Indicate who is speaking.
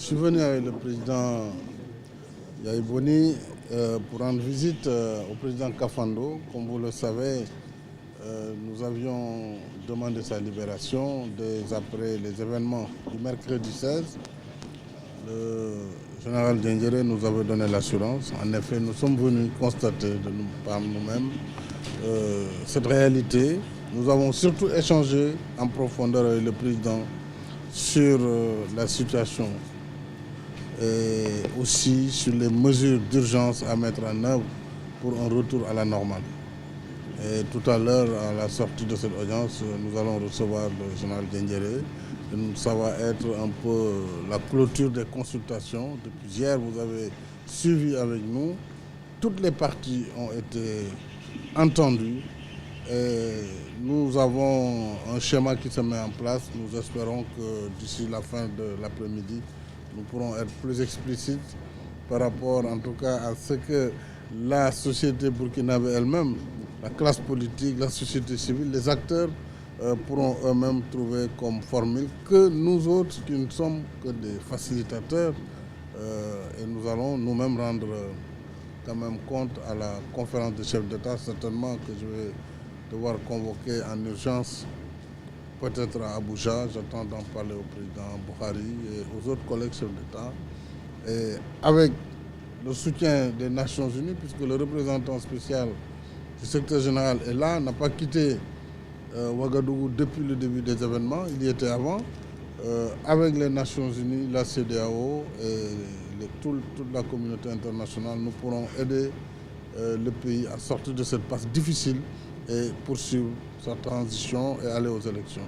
Speaker 1: suis venu avec le président Yaya Boni pour rendre visite au président Kafando. Comme vous le savez, nous avions demandé sa libération après les événements du mercredi 16. Le général Diendéré nous avait donné l'assurance. En effet, nous sommes venus constater par nous-mêmes cette réalité. Nous avons surtout échangé en profondeur avec le président sur la situation et aussi sur les mesures d'urgence à mettre en œuvre pour un retour à la normale. Et tout à l'heure, à la sortie de cette audience, nous allons recevoir le général Diendéré. Ça va être un peu la clôture des consultations. Depuis hier, vous avez suivi avec nous. Toutes les parties ont été entendues. Et nous avons un schéma qui se met en place. Nous espérons que d'ici la fin de l'après-midi, nous pourrons être plus explicites par rapport en tout cas à ce que la société burkinabé elle-même, la classe politique, la société civile, les acteurs pourront eux-mêmes trouver comme formule que nous autres qui ne sommes que des facilitateurs et nous allons nous-mêmes rendre quand même compte à la conférence des chefs d'État, certainement que je vais devoir convoquer en urgence, peut-être à Abuja. J'attends d'en parler au président Buhari et aux autres collègues chefs d'État. Et avec le soutien des Nations Unies, puisque le représentant spécial du secrétaire général est là, n'a pas quitté Ouagadougou depuis le début des événements, il y était avant. Avec les Nations Unies, la CEDEAO et toute la communauté internationale, nous pourrons aider le pays à sortir de cette passe difficile et poursuivre sa transition et aller aux élections.